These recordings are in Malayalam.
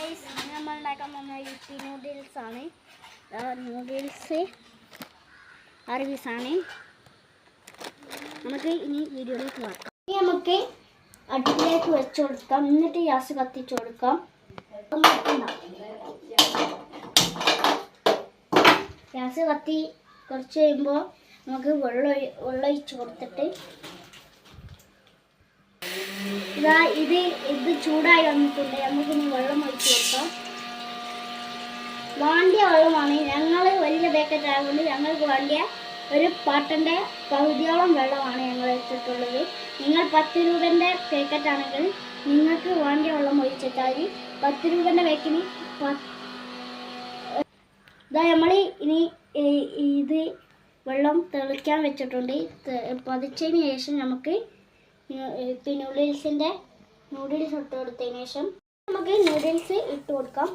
ഗൈസ്, നമ്മൾ ഉണ്ടാക്കാൻ പോകുന്ന യുപ്പി നൂഡിൽസ് ആണ്. നൂഡിൽസ് 6 പീസാണ്. നമുക്ക് ഇനി വീഡിയോയിലേക്ക് നോക്കാം. ഇനി നമുക്ക് അടുപ്പിലേക്ക് വെച്ച് കൊടുക്കാം. എന്നിട്ട് ഗ്യാസ് കത്തിച്ച് കൊടുക്കാം. ഗ്യാസ് കത്തി കുറച്ച് കഴിയുമ്പോൾ നമുക്ക് വെള്ളം ഒഴിച്ച് കൊടുത്തിട്ട് ഇത് ചൂടായി വന്നിട്ടുണ്ട്. നമുക്ക് ഇനി വെള്ളം ഒഴിച്ച് കൊടുക്കാം. വേണ്ടിയ വെള്ളമാണ്. ഞങ്ങൾ വലിയ പാക്കറ്റ് ആയതുകൊണ്ട് ഞങ്ങൾക്ക് വേണ്ടിയ ഒരു പാട്ടൻ്റെ പകുതിയോളം വെള്ളമാണ് ഞങ്ങൾ എടുത്തിട്ടുള്ളത്. നിങ്ങൾ 10 രൂപൻ്റെ പാക്കറ്റ് ആണെങ്കിൽ നിങ്ങൾക്ക് വേണ്ടിയ വെള്ളം ഒഴിച്ചിട്ടാൽ 10 രൂപൻ്റെ പാക്കിന് നമ്മൾ ഇനി ഇത് വെള്ളം തിളയ്ക്കാൻ വെച്ചിട്ടുണ്ട്. പതിച്ചതിന് ശേഷം നമുക്ക് നൂഡിൽസ് ഇട്ട് കൊടുത്തതിന് ശേഷം നമുക്ക് നൂഡിൽസ് ഇട്ട് കൊടുക്കാം.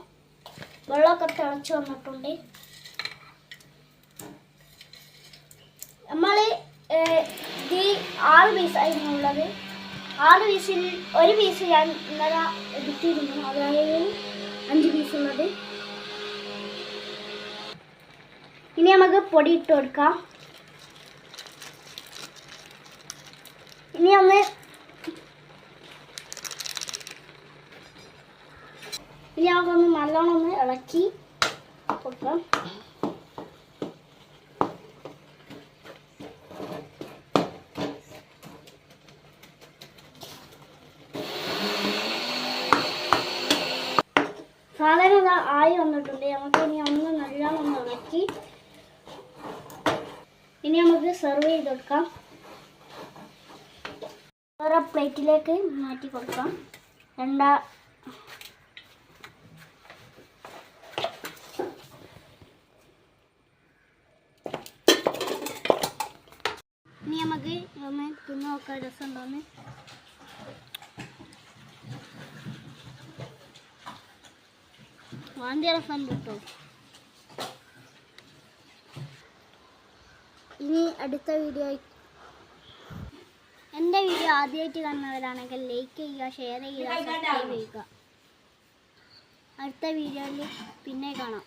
വെള്ളമൊക്കെ തിളച്ച് വന്നിട്ടുണ്ട്. നമ്മൾ ഇത് 6 പീസായിരുന്നു ഉള്ളത്. 6 പീസിൽ ഒരു പീസ് ഞാൻ ഇന്നലെ എടുത്തിരുന്നു. അതായത് 5 പീസുള്ളത്. ഇനി നമുക്ക് പൊടി ഇട്ട് കൊടുക്കാം. ഇനി നമുക്കൊന്ന് നല്ലോണം ഒന്ന് ഇളക്കി കൊടുക്കാം. സാധാരണ ആയി വന്നിട്ടുണ്ട്. നമുക്ക് ഇനി ഒന്ന് നല്ലോണം ഒന്ന് ഇളക്കി ഇനി നമുക്ക് സെർവ് ചെയ്ത് കൊടുക്കാം. വേറെ പ്ലേറ്റിലേക്ക് മാറ്റി കൊടുക്കാം. ഇനി നമുക്ക് ഒന്ന് തിന്ന് നോക്കാൻ രസമുണ്ടോന്ന്. വാന്തി രസം കിട്ടും. ഇനി അടുത്ത വീഡിയോ, എൻ്റെ വീഡിയോ ആദ്യമായിട്ട് കാണുന്നവരാണെങ്കിൽ ലൈക്ക് ചെയ്യുക, ഷെയർ ചെയ്യുക, സബ്സ്ക്രൈബ് ചെയ്യുക. അടുത്ത വീഡിയോയിൽ പിന്നെ കാണാം.